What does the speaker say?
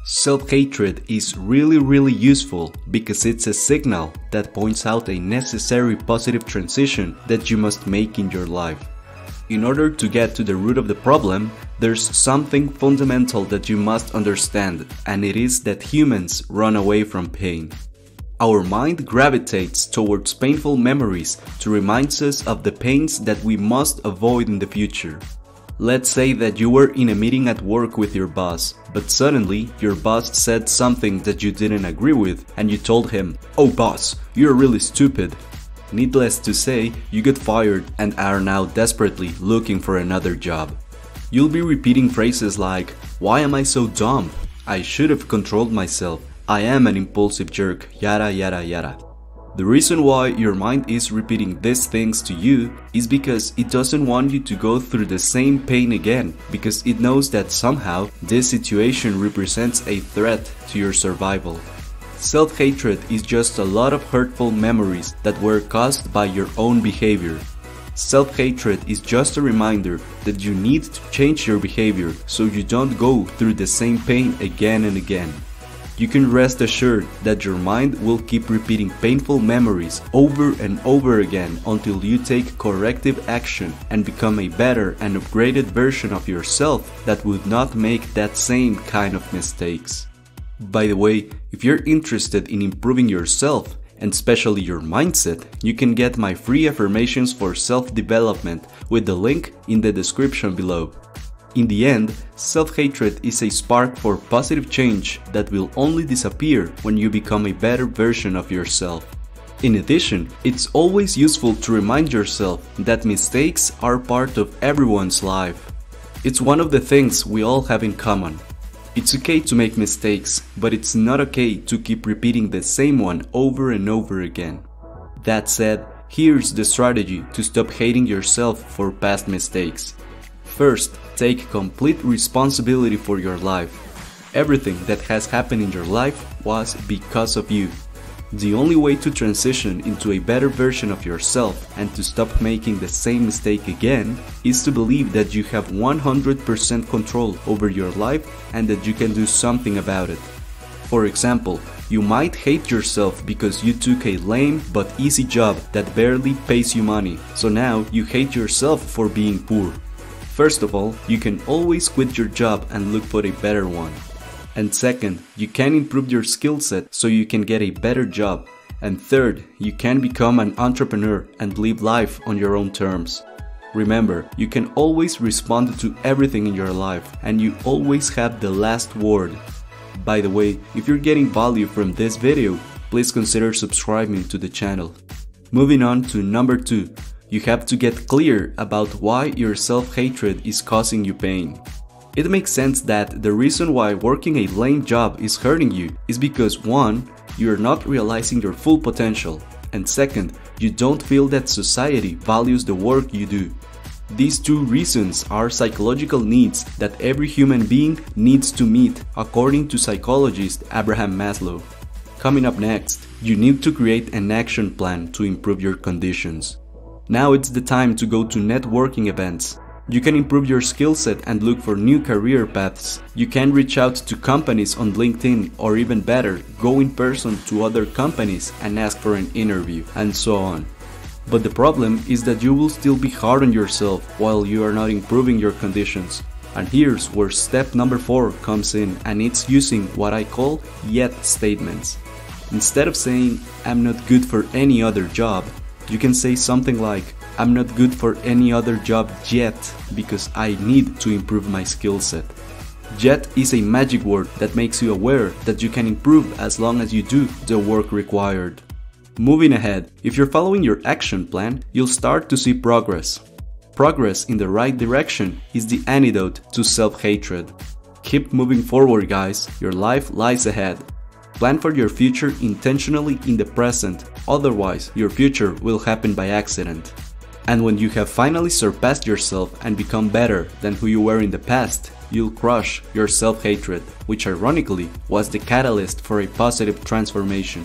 Self-hatred is really useful because it's a signal that points out a necessary positive transition that you must make in your life. In order to get to the root of the problem, there's something fundamental that you must understand, and it is that humans run away from pain. Our mind gravitates towards painful memories to remind us of the pains that we must avoid in the future. Let's say that you were in a meeting at work with your boss, but suddenly your boss said something that you didn't agree with and you told him, "Oh boss, you're really stupid." Needless to say, you get fired and are now desperately looking for another job. You'll be repeating phrases like, "Why am I so dumb? I should have controlled myself. I am an impulsive jerk, yada yada yada." The reason why your mind is repeating these things to you is because it doesn't want you to go through the same pain again, because it knows that somehow this situation represents a threat to your survival. Self-hatred is just a lot of hurtful memories that were caused by your own behavior. Self-hatred is just a reminder that you need to change your behavior so you don't go through the same pain again and again. You can rest assured that your mind will keep repeating painful memories over and over again until you take corrective action and become a better and upgraded version of yourself that would not make that same kind of mistakes. By the way, if you're interested in improving yourself, and especially your mindset, you can get my free affirmations for self-development with the link in the description below. In the end, self-hatred is a spark for positive change that will only disappear when you become a better version of yourself. In addition, it's always useful to remind yourself that mistakes are part of everyone's life. It's one of the things we all have in common. It's okay to make mistakes, but it's not okay to keep repeating the same one over and over again. That said, here's the strategy to stop hating yourself for past mistakes. First, take complete responsibility for your life. Everything that has happened in your life was because of you. The only way to transition into a better version of yourself and to stop making the same mistake again is to believe that you have 100% control over your life and that you can do something about it. For example, you might hate yourself because you took a lame but easy job that barely pays you money, so now you hate yourself for being poor. First of all, you can always quit your job and look for a better one. And second, you can improve your skill set so you can get a better job. And third, you can become an entrepreneur and live life on your own terms. Remember, you can always respond to everything in your life and you always have the last word. By the way, if you're getting value from this video, please consider subscribing to the channel. Moving on to number 2. You have to get clear about why your self-hatred is causing you pain. It makes sense that the reason why working a lame job is hurting you is because 1. You're not realizing your full potential, and 2nd, you don't feel that society values the work you do. These two reasons are psychological needs that every human being needs to meet, according to psychologist Abraham Maslow. Coming up next, you need to create an action plan to improve your conditions. Now it's the time to go to networking events. You can improve your skill set and look for new career paths. You can reach out to companies on LinkedIn, or even better, go in person to other companies and ask for an interview, and so on. But the problem is that you will still be hard on yourself while you are not improving your conditions. And here's where step number 4 comes in, and it's using what I call yet statements. Instead of saying, "I'm not good for any other job," you can say something like, "I'm not good for any other job yet because I need to improve my skill set." Yet is a magic word that makes you aware that you can improve as long as you do the work required. Moving ahead, if you're following your action plan, you'll start to see progress. Progress in the right direction is the antidote to self-hatred. Keep moving forward, guys. Your life lies ahead. Plan for your future intentionally in the present, otherwise your future will happen by accident. And when you have finally surpassed yourself and become better than who you were in the past, you'll crush your self-hatred, which ironically was the catalyst for a positive transformation.